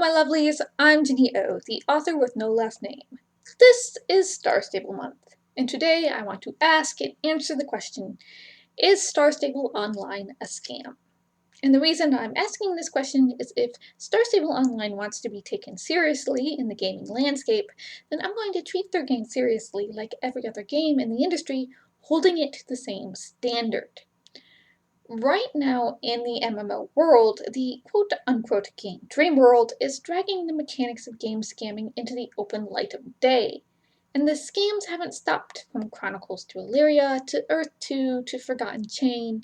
my lovelies, I'm Ginny O, the author with no last name. This is Star Stable Month, and today I want to ask and answer the question, is Star Stable Online a scam? And the reason I'm asking this question is if Star Stable Online wants to be taken seriously in the gaming landscape, then I'm going to treat their game seriously like every other game in the industry, holding it to the same standard. Right now in the MMO world, the quote-unquote game dream world is dragging the mechanics of game scamming into the open light of day. And the scams haven't stopped, from Chronicles to Illyria, to Earth 2, to Forgotten Chain.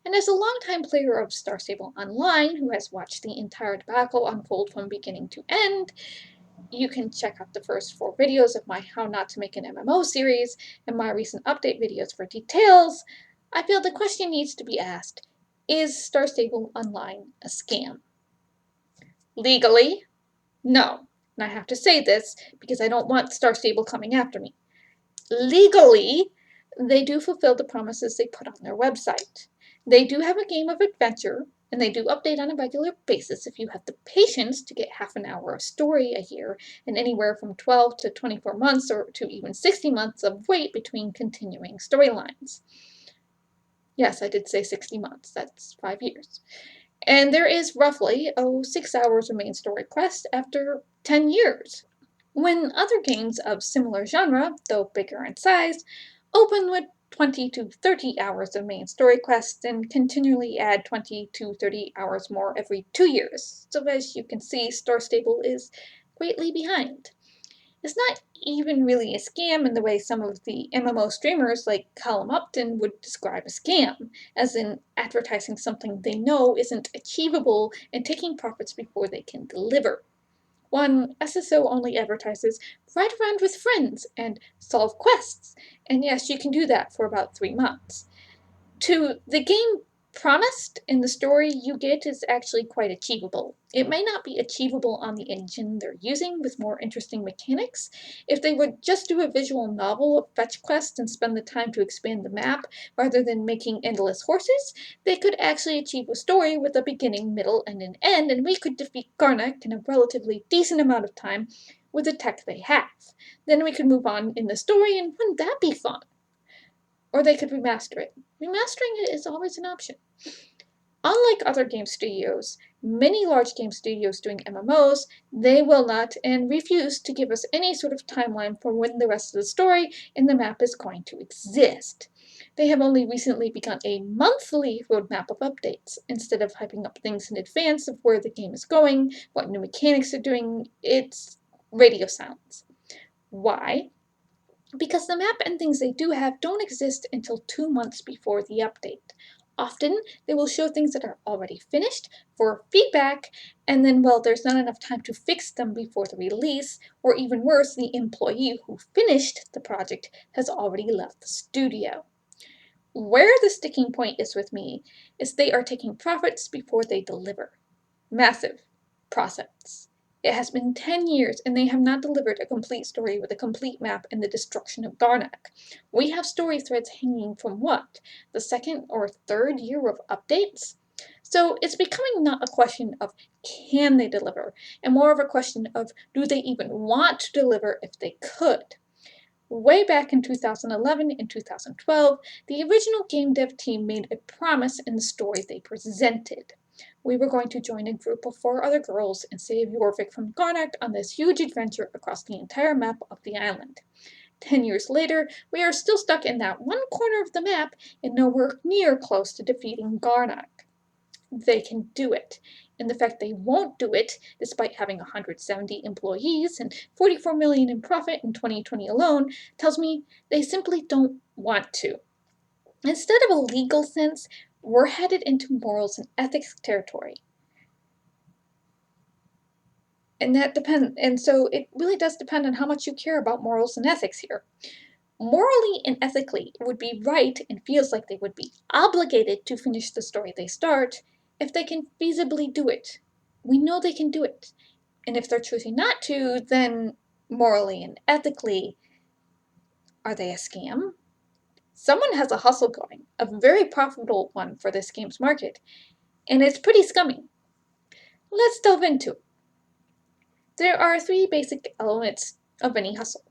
And as a longtime player of Star Stable Online, who has watched the entire debacle unfold from beginning to end, you can check out the first 4 videos of my How Not to Make an MMO series and my recent update videos for details. I feel the question needs to be asked, is Star Stable Online a scam? Legally, no. And I have to say this because I don't want Star Stable coming after me. Legally, they do fulfill the promises they put on their website. They do have a game of adventure, and they do update on a regular basis if you have the patience to get half an hour of story a year and anywhere from 12 to 24 months or to even 60 months of wait between continuing storylines. Yes, I did say 60 months. That's 5 years. And there is roughly 6 hours of main story quest after 10 years. When other games of similar genre, though bigger in size, open with 20 to 30 hours of main story quests and continually add 20 to 30 hours more every 2 years. So as you can see, Star Stable is greatly behind. It's not even really a scam in the way some of the MMO streamers like Callum Upton would describe a scam, as in advertising something they know isn't achievable and taking profits before they can deliver. One SSO only advertises ride around with friends and solve quests, and yes, you can do that for about 3 months. To the game promised in the story you get is actually quite achievable. It may not be achievable on the engine they're using with more interesting mechanics. If they would just do a visual novel of fetch quests and spend the time to expand the map rather than making endless horses, they could actually achieve a story with a beginning, middle, and an end, and we could defeat Garnak in a relatively decent amount of time with the tech they have. Then we could move on in the story, and wouldn't that be fun? Or they could remaster it. Remastering it is always an option. Unlike other game studios, many large game studios doing MMOs, they will not and refuse to give us any sort of timeline for when the rest of the story in the map is going to exist. They have only recently begun a monthly roadmap of updates. Instead of hyping up things in advance of where the game is going, what new mechanics are doing, it's radio silence. Why? Because the map and things they do have don't exist until 2 months before the update. Often, they will show things that are already finished for feedback, and then, well, there's not enough time to fix them before the release, or even worse, the employee who finished the project has already left the studio. Where the sticking point is with me is they are taking profits before they deliver. Massive profits. It has been 10 years and they have not delivered a complete story with a complete map and the destruction of Garnak. We have story threads hanging from what? The 2nd or 3rd year of updates? So it's becoming not a question of can they deliver, and more of a question of do they even want to deliver if they could. Way back in 2011 and 2012, the original game dev team made a promise in the story they presented. We were going to join a group of 4 other girls and save Jorvik from Garnak on this huge adventure across the entire map of the island. 10 years later, we are still stuck in that one corner of the map and nowhere near close to defeating Garnak. They can do it. And the fact they won't do it, despite having 170 employees and 44 million in profit in 2020 alone, tells me they simply don't want to. Instead of a legal sense, we're headed into morals and ethics territory. And so it really does depend on how much you care about morals and ethics here. Morally and ethically, it would be right and feels like they would be obligated to finish the story they start if they can feasibly do it. We know they can do it. And if they're choosing not to, then morally and ethically, are they a scam? Someone has a hustle going, a very profitable one for this game's market, and it's pretty scummy. Let's delve into it. There are three basic elements of any hustle.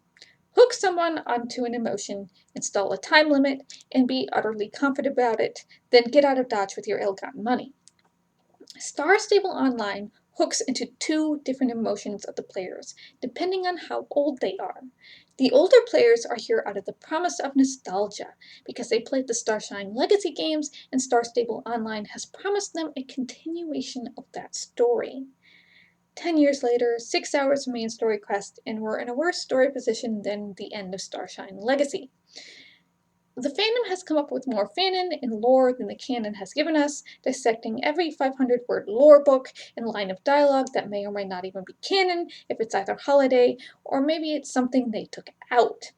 Hook someone onto an emotion, install a time limit, and be utterly confident about it, then get out of Dodge with your ill-gotten money. Star Stable Online hooks into two different emotions of the players, depending on how old they are. The older players are here out of the promise of nostalgia, because they played the Starshine Legacy games, and Star Stable Online has promised them a continuation of that story. 10 years later, 6 hours of main story quest, and we're in a worse story position than the end of Starshine Legacy. The fandom has come up with more fanon and lore than the canon has given us, dissecting every 500-word lore book and line of dialogue that may or may not even be canon if it's either holiday or maybe it's something they took out.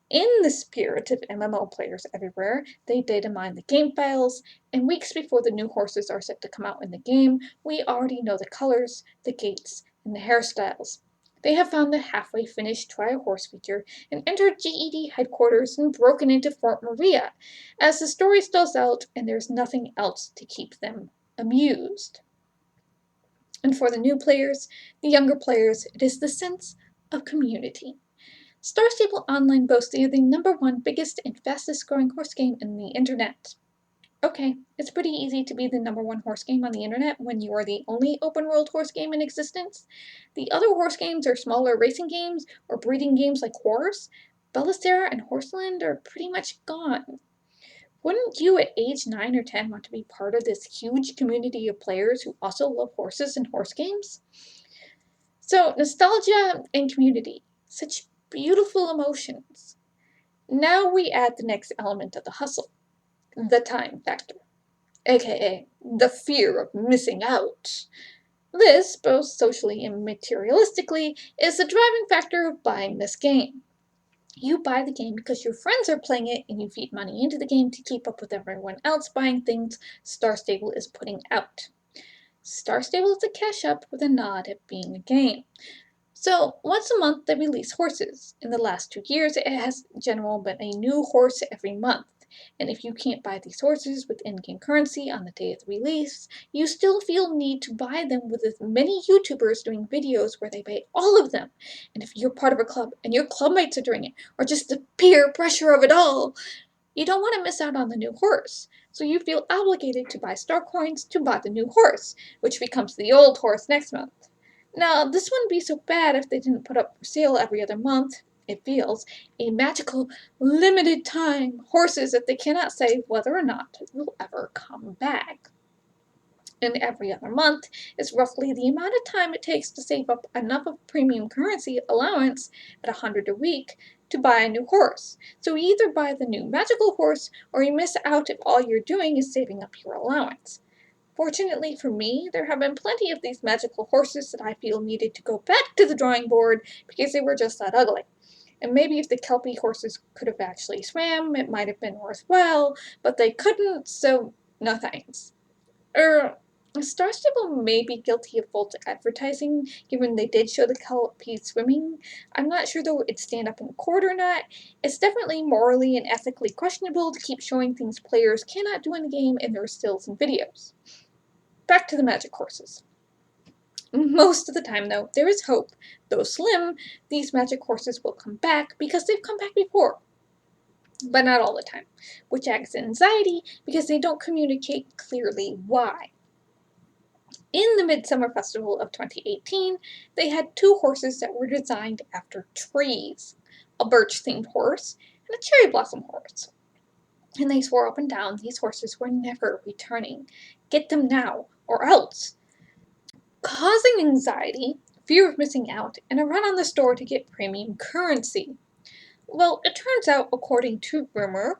In the spirit of MMO players everywhere, they data mine the game files, and weeks before the new horses are set to come out in the game, we already know the colors, the gaits, and the hairstyles. They have found the halfway finished Try a Horse feature and entered GED headquarters and broken into Fort Maria, as the story stalls out and there's nothing else to keep them amused. And for the new players, the younger players, it is the sense of community. Star Stable Online boasts they are the #1 biggest and fastest growing horse game in the internet. Okay, it's pretty easy to be the #1 horse game on the internet when you are the only open world horse game in existence. The other horse games are smaller racing games or breeding games like Horse. Bellicera and Horseland are pretty much gone. Wouldn't you at age 9 or 10 want to be part of this huge community of players who also love horses and horse games? So, nostalgia and community, such beautiful emotions. Now we add the next element of the hustle, the time factor, aka the fear of missing out. This, both socially and materialistically, is the driving factor of buying this game. You buy the game because your friends are playing it and you feed money into the game to keep up with everyone else buying things Star Stable is putting out. Star Stable is a cash up with a nod at being a game. So, once a month they release horses. In the last 2 years, it has in general been a new horse every month. And if you can't buy these horses with in-game currency on the day of the release, you still feel need to buy them with as many YouTubers doing videos where they buy all of them. And if you're part of a club and your clubmates are doing it, or just the peer pressure of it all, you don't want to miss out on the new horse. So you feel obligated to buy star coins to buy the new horse, which becomes the old horse next month. Now, this wouldn't be so bad if they didn't put up for sale every other month, it feels, a magical, limited time horses that they cannot say whether or not will ever come back. And every other month is roughly the amount of time it takes to save up enough of premium currency allowance at 100 a week to buy a new horse. So you either buy the new magical horse or you miss out if all you're doing is saving up your allowance. Fortunately for me, there have been plenty of these magical horses that I feel needed to go back to the drawing board because they were just that ugly. And maybe if the Kelpie horses could have actually swam, it might have been worthwhile, but they couldn't, so no thanks. Star Stable may be guilty of false advertising, given they did show the Kelpie swimming. I'm not sure though it'd stand up in court or not. It's definitely morally and ethically questionable to keep showing things players cannot do in the game in their stills and videos. Back to the magic horses. Most of the time, though, there is hope. Though slim, these magic horses will come back because they've come back before. But not all the time, which adds anxiety because they don't communicate clearly why. In the Midsummer Festival of 2018, they had 2 horses that were designed after trees, a birch-themed horse and a cherry blossom horse. And they swore up and down these horses were never returning. Get them now, or else. Causing anxiety, fear of missing out, and a run on the store to get premium currency. Well, it turns out, according to rumor,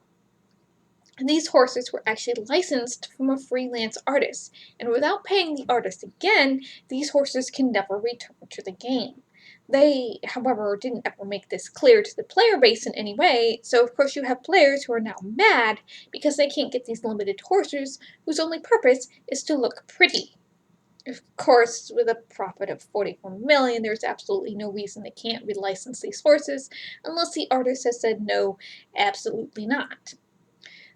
these horses were actually licensed from a freelance artist, and without paying the artist again, these horses can never return to the game. They, however, didn't ever make this clear to the player base in any way, so of course you have players who are now mad because they can't get these limited horses whose only purpose is to look pretty. Of course, with a profit of 44 million, there's absolutely no reason they can't relicense these horses, unless the artist has said no, absolutely not.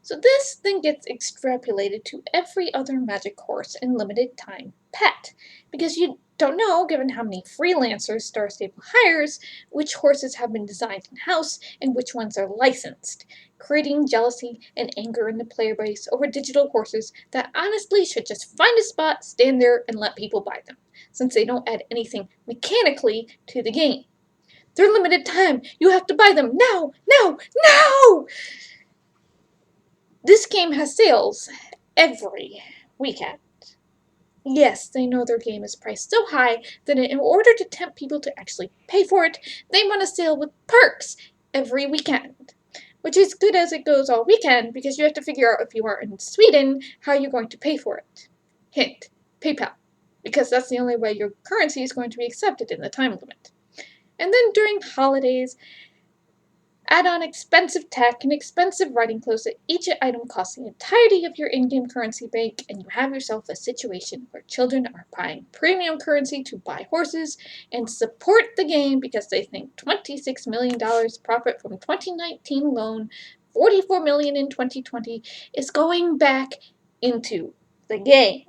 So this then gets extrapolated to every other magic horse and limited time pet, because you don't know, given how many freelancers Star Stable hires, which horses have been designed in-house and which ones are licensed, creating jealousy and anger in the player base over digital horses that honestly should just find a spot, stand there, and let people buy them, since they don't add anything mechanically to the game. They're limited time. You have to buy them now, now, now! This game has sales every weekend. Yes, they know their game is priced so high that in order to tempt people to actually pay for it, they run a sale with perks every weekend. Which is good as it goes all weekend because you have to figure out if you are in Sweden how you're going to pay for it. Hint, PayPal, because that's the only way your currency is going to be accepted in the time limit. And then during holidays, add on expensive tech and expensive writing clothes that each item costs the entirety of your in-game currency bank, and you have yourself a situation where children are buying premium currency to buy horses and support the game because they think $26 million profit from 2019 alone, $44 million in 2020, is going back into the game.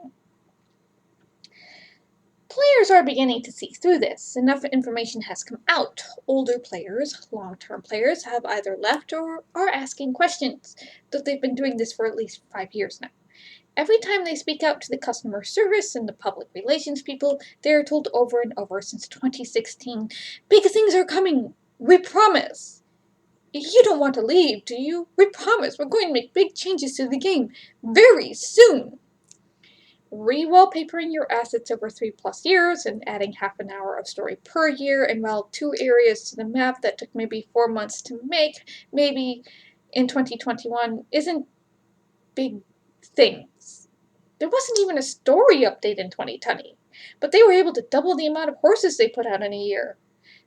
Players are beginning to see through this. Enough information has come out. Older players, long-term players, have either left or are asking questions, though they've been doing this for at least 5 years now. Every time they speak out to the customer service and the public relations people, they are told over and over since 2016, big things are coming. We promise. You don't want to leave, do you? We promise. We're going to make big changes to the game very soon. Re-wallpapering your assets over 3+ years and adding half an hour of story per year and 2 areas to the map that took maybe 4 months to make, maybe in 2021, isn't big things. There wasn't even a story update in 2020, but they were able to double the amount of horses they put out in a year.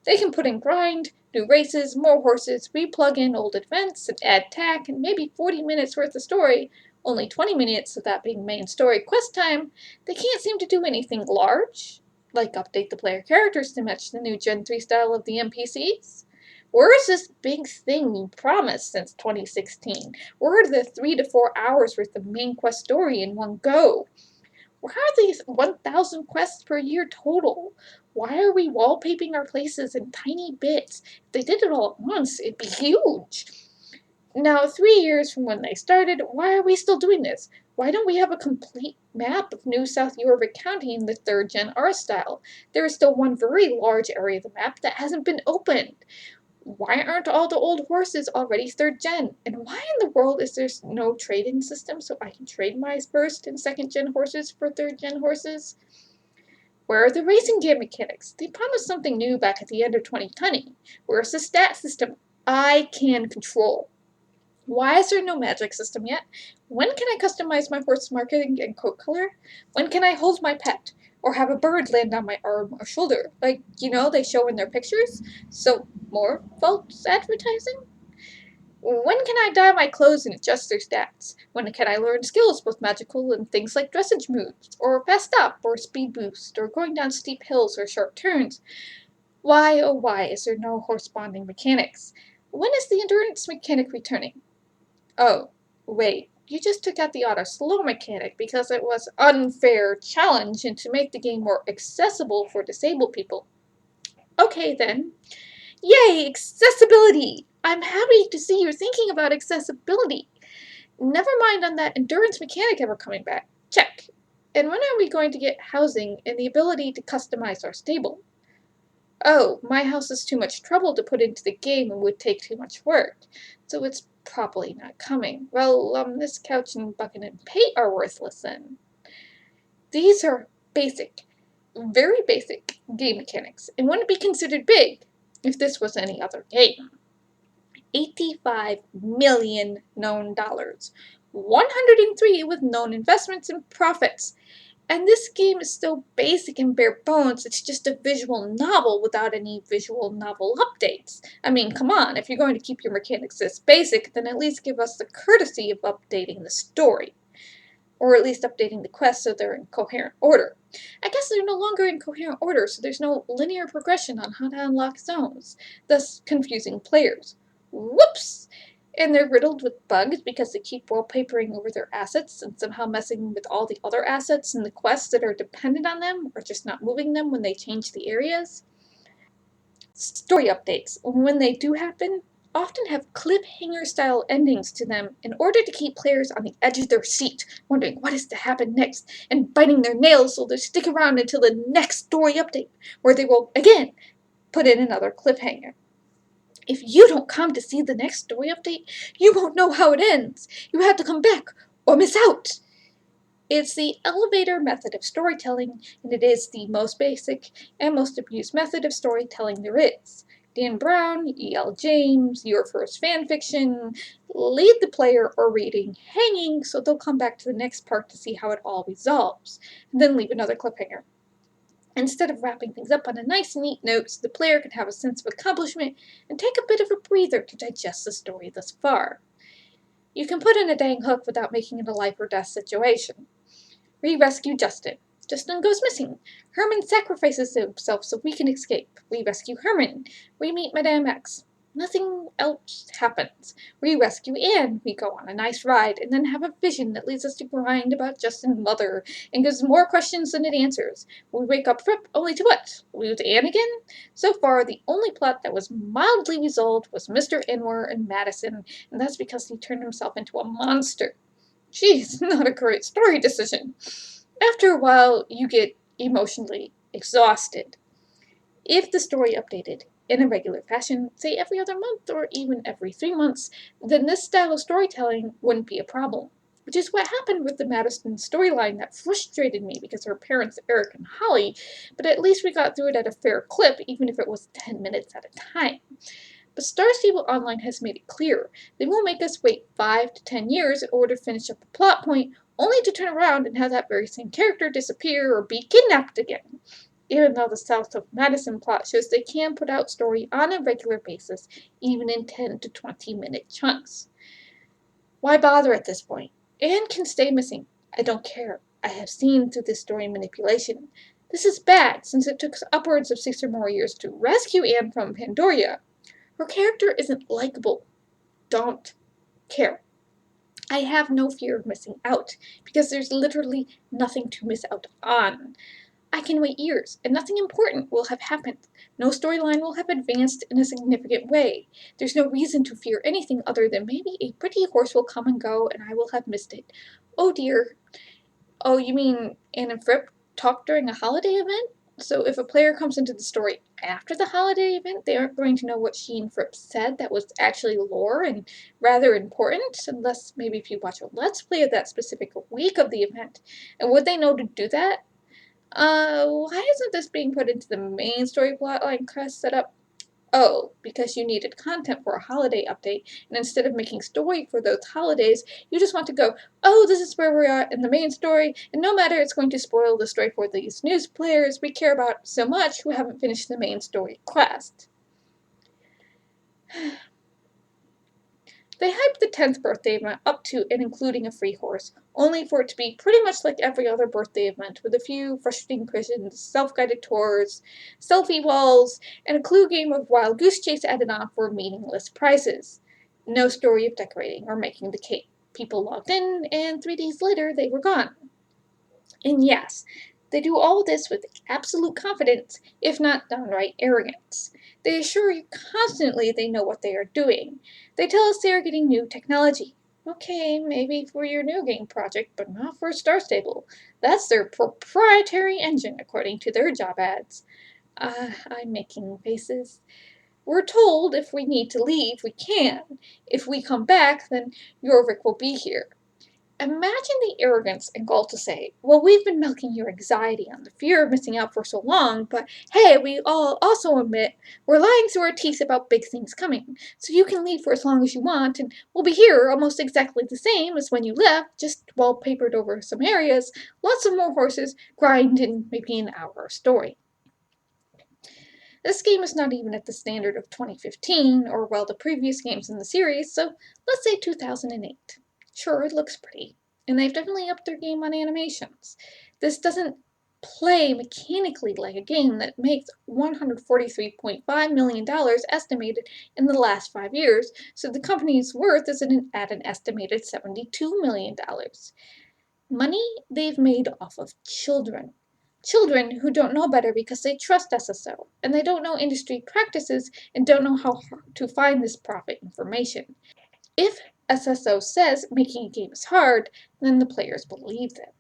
They can put in grind, new races, more horses, re-plug in old events, and add tack, and maybe 40 minutes worth of story, only 20 minutes of that being main story quest time. They can't seem to do anything large, like update the player characters to match the new Gen 3 style of the NPCs. Where is this big thing you promised since 2016? Where are the 3 to 4 hours worth of main quest story in one go? Where are these 1,000 quests per year total? Why are we wallpaping our places in tiny bits? If they did it all at once, it'd be huge. Now, 3 years from when they started, why are we still doing this? Why don't we have a complete map of New South Yorvik County in the 3rd Gen R style? There is still one very large area of the map that hasn't been opened. Why aren't all the old horses already 3rd Gen? And why in the world is there no trade-in system so I can trade my 1st and 2nd Gen horses for 3rd Gen horses? Where are the racing game mechanics? They promised something new back at the end of 2020. Where's the stat system I can control? Why is there no magic system yet? When can I customize my horse marking and coat color? When can I hold my pet? Or have a bird land on my arm or shoulder, like, they show in their pictures? So, more false advertising? When can I dye my clothes and adjust their stats? When can I learn skills, both magical and things like dressage moves, or fast up, or speed boost, or going down steep hills or sharp turns? Why, oh why, is there no horse bonding mechanics? When is the endurance mechanic returning? Oh, wait, you just took out the auto slow mechanic because it was unfair challenge and to make the game more accessible for disabled people. Okay then. Yay, accessibility! I'm happy to see you're thinking about accessibility. Never mind on that endurance mechanic ever coming back. Check. And when are we going to get housing and the ability to customize our stable? Oh, my house is too much trouble to put into the game and would take too much work, so it's probably not coming. Well, this couch and bucket and paint are worthless then. These are basic, very basic game mechanics, and wouldn't be considered big if this was any other game. 85 million known dollars, 103 with known investments and profits. And this game is so basic and bare bones, it's just a visual novel without any visual novel updates. I mean, come on, if you're going to keep your mechanics this basic, then at least give us the courtesy of updating the story. Or at least updating the quests so they're in coherent order. I guess they're no longer in coherent order, so there's no linear progression on how to unlock zones, thus confusing players. Whoops! And they're riddled with bugs because they keep wallpapering over their assets and somehow messing with all the other assets and the quests that are dependent on them, or just not moving them when they change the areas. Story updates, when they do happen, often have cliffhanger-style endings to them in order to keep players on the edge of their seat, wondering what is to happen next, and biting their nails so they stick around until the next story update, where they will, again, put in another cliffhanger. If you don't come to see the next story update, you won't know how it ends. You have to come back or miss out. It's the elevator method of storytelling, and it is the most basic and most abused method of storytelling there is. Dan Brown, E.L. James, Your First Fanfiction, leave the player or reading hanging so they'll come back to the next part to see how it all resolves, and then leave another cliffhanger. Instead of wrapping things up on a nice, neat note so the player can have a sense of accomplishment and take a bit of a breather to digest the story thus far. You can put in a dang hook without making it a life or death situation. We rescue Justin. Justin goes missing. Herman sacrifices himself so we can escape. We rescue Herman. We meet Madame X. Nothing else happens. We rescue Anne. We go on a nice ride and then have a vision that leads us to grind about Justin's mother and gives more questions than it answers. We wake up Fripp only to what? Lose Anne again? So far, the only plot that was mildly resolved was Mr. Anwar and Madison, and that's because he turned himself into a monster. Geez, not a great story decision. After a while, you get emotionally exhausted. If the story updated in a regular fashion, say every other month or even every 3 months, then this style of storytelling wouldn't be a problem. Which is what happened with the Madison storyline that frustrated me because her parents, Eric and Holly, but at least we got through it at a fair clip, even if it was 10 minutes at a time. But Star Stable Online has made it clear they will make us wait 5 to 10 years in order to finish up a plot point, only to turn around and have that very same character disappear or be kidnapped again. Even though the South of Madison plot shows they can put out story on a regular basis, even in 10 to 20-minute chunks. Why bother at this point? Anne can stay missing. I don't care. I have seen through this story manipulation. This is bad, since it took upwards of 6 or more years to rescue Anne from Pandoria. Her character isn't likable. Don't care. I have no fear of missing out, because there's literally nothing to miss out on. I can wait years, and nothing important will have happened. No storyline will have advanced in a significant way. There's no reason to fear anything other than maybe a pretty horse will come and go, and I will have missed it. Oh dear. Oh, you mean Anne and Fripp talk during a holiday event? So if a player comes into the story after the holiday event, they aren't going to know what she and Fripp said that was actually lore and rather important, unless maybe if you watch a Let's Play of that specific week of the event. And would they know to do that? Why isn't this being put into the main story plotline quest setup? Oh, because you needed content for a holiday update, and instead of making story for those holidays, you just want to go, oh, this is where we are in the main story, and no matter it's going to spoil the story for these news players we care about so much who haven't finished the main story quest. They hyped the 10th birthday event up to and including a free horse, only for it to be pretty much like every other birthday event, with a few frustrating missions, self-guided tours, selfie walls, and a clue game of Wild Goose Chase added on for meaningless prizes. No story of decorating or making the cake. People logged in, and 3 days later they were gone. And yes, they do all this with absolute confidence, if not downright arrogance. They assure you constantly they know what they are doing. They tell us they are getting new technology. Okay, maybe for your new game project, but not for Star Stable. That's their proprietary engine, according to their job ads. I'm making faces. We're told if we need to leave, we can. If we come back, then Jorvik will be here. Imagine the arrogance and gall to say, well, we've been milking your anxiety on the fear of missing out for so long, but hey, we all also admit we're lying through our teeth about big things coming, so you can leave for as long as you want, and we'll be here almost exactly the same as when you left, just wallpapered over some areas, lots of more horses, grind in maybe an hour of story. This game is not even at the standard of 2015, or well, the previous games in the series, so let's say 2008. Sure, it looks pretty, and they've definitely upped their game on animations. This doesn't play mechanically like a game that makes $143.5 million estimated in the last 5 years, so the company's worth is at an estimated $72 million. Money they've made off of children. Children who don't know better because they trust SSO, and they don't know industry practices and don't know how to find this profit information. If SSO says making a game is hard, then the players believe them.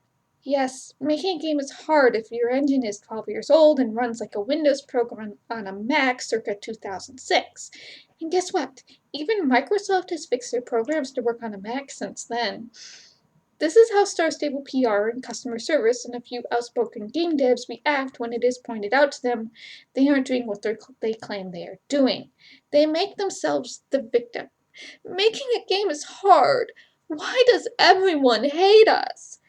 Yes, making a game is hard if your engine is 12 years old and runs like a Windows program on a Mac circa 2006. And guess what? Even Microsoft has fixed their programs to work on a Mac since then. This is how Star Stable PR and customer service and a few outspoken game devs react when it is pointed out to them they aren't doing what they claim they are doing. They make themselves the victim. Making a game is hard. Why does everyone hate us?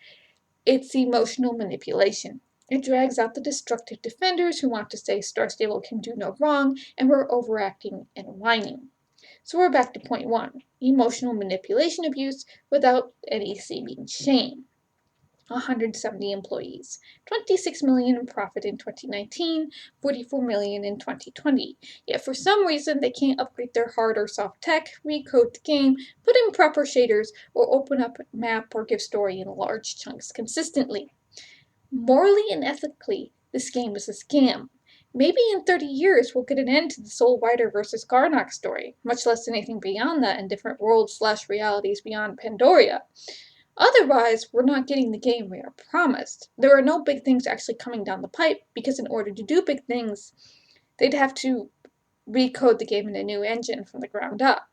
It's emotional manipulation. It drags out the destructive defenders who want to say Star Stable can do no wrong and we're overacting and whining. So we're back to point one, emotional manipulation abuse without any seeming shame. 170 employees, 26 million in profit in 2019, 44 million in 2020. Yet for some reason they can't upgrade their hard or soft tech, recode the game, put in proper shaders, or open up a map or give story in large chunks consistently. Morally and ethically, this game is a scam. Maybe in 30 years we'll get an end to the Soul Rider versus Karnak story, much less anything beyond that in different worlds/realities beyond Pandoria. Otherwise, we're not getting the game we are promised. There are no big things actually coming down the pipe, because in order to do big things, they'd have to recode the game in a new engine from the ground up.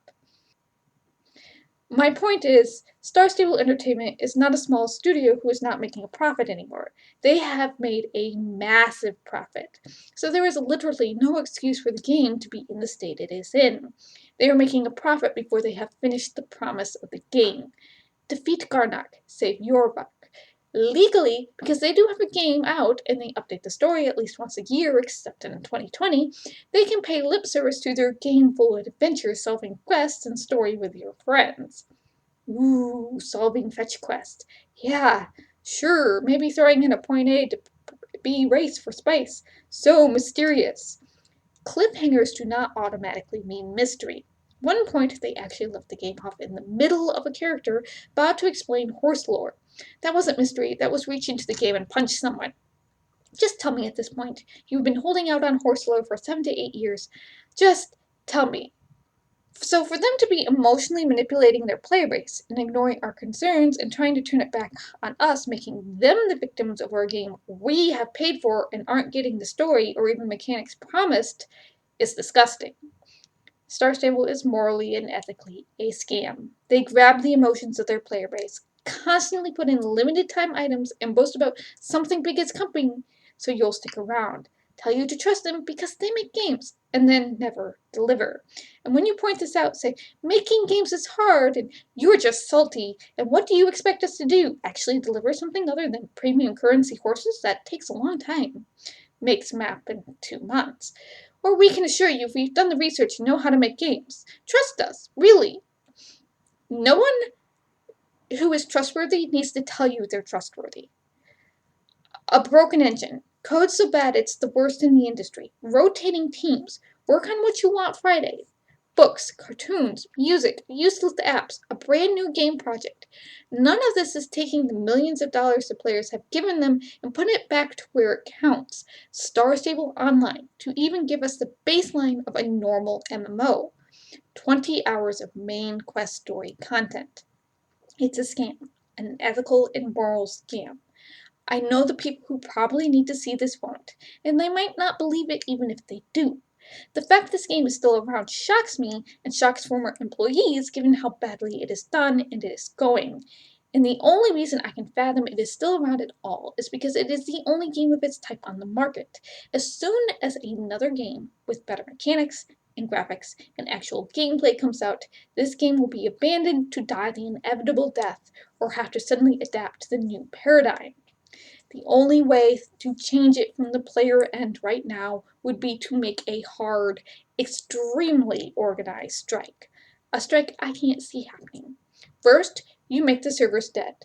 My point is, Star Stable Entertainment is not a small studio who is not making a profit anymore. They have made a massive profit. So there is literally no excuse for the game to be in the state it is in. They are making a profit before they have finished the promise of the game. Defeat Karnak, save your buck. Legally, because they do have a game out and they update the story at least once a year, except in 2020, they can pay lip service to their game full of adventures, solving quests, and story with your friends. Ooh, solving fetch quest. Yeah, sure, maybe throwing in a point A to B race for spice. So mysterious. Cliffhangers do not automatically mean mystery. One point, they actually left the game off in the middle of a character about to explain horse lore. That wasn't mystery, that was reach into the game and punch someone. Just tell me at this point. You've been holding out on horse lore for 7 to 8 years. Just tell me. So for them to be emotionally manipulating their player base and ignoring our concerns and trying to turn it back on us, making them the victims of our game we have paid for and aren't getting the story or even mechanics promised, is disgusting. Star Stable is morally and ethically a scam. They grab the emotions of their player base, constantly put in limited time items, and boast about something big is coming so you'll stick around. Tell you to trust them because they make games, and then never deliver. And when you point this out, say, making games is hard, and you're just salty, and what do you expect us to do? Actually deliver something other than premium currency horses? That takes a long time. Makes map in 2 months. Or we can assure you we've done the research and know how to make games. Trust us, really. No one who is trustworthy needs to tell you they're trustworthy. A broken engine. Code so bad it's the worst in the industry. Rotating teams. Work on what you want Friday. Books, cartoons, music, useless apps, a brand new game project. None of this is taking the millions of dollars the players have given them and putting it back to where it counts. Star Stable Online, to even give us the baseline of a normal MMO. 20 hours of main quest story content. It's a scam, an ethical and moral scam. I know the people who probably need to see this won't, and they might not believe it even if they do. The fact this game is still around shocks me and shocks former employees given how badly it is done and it is going. And the only reason I can fathom it is still around at all is because it is the only game of its type on the market. As soon as another game with better mechanics and graphics and actual gameplay comes out, this game will be abandoned to die the inevitable death or have to suddenly adapt to the new paradigm. The only way to change it from the player end right now would be to make a hard, extremely organized strike. A strike I can't see happening. First, you make the servers dead.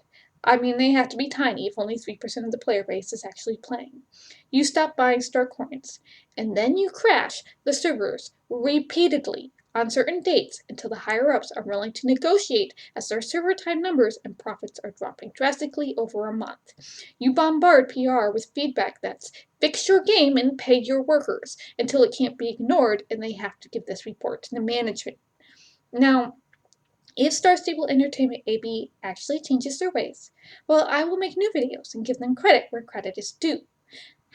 I mean, they have to be tiny if only 3% of the player base is actually playing. You stop buying star coins, and then you crash the servers repeatedly on certain dates until the higher-ups are willing to negotiate as their server time numbers and profits are dropping drastically over a month. You bombard PR with feedback that's fix your game and pay your workers until it can't be ignored and they have to give this report to the management. Now, if Star Stable Entertainment AB actually changes their ways, well, I will make new videos and give them credit where credit is due.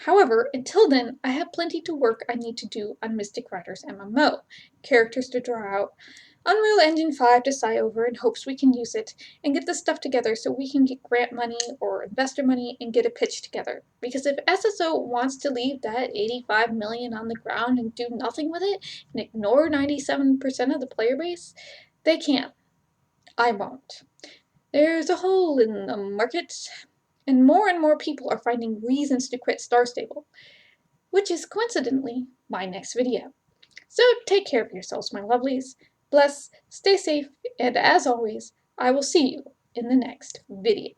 However, until then, I have plenty to work I need to do on Mystic Riders MMO, characters to draw out, Unreal Engine 5 to sigh over in hopes we can use it, and get this stuff together so we can get grant money or investor money and get a pitch together. Because if SSO wants to leave that 85 million on the ground and do nothing with it and ignore 97% of the player base, they can. I won't. There's a hole in the market, and more people are finding reasons to quit Star Stable, which is coincidentally my next video. So take care of yourselves, my lovelies. Bless, stay safe, and as always, I will see you in the next video.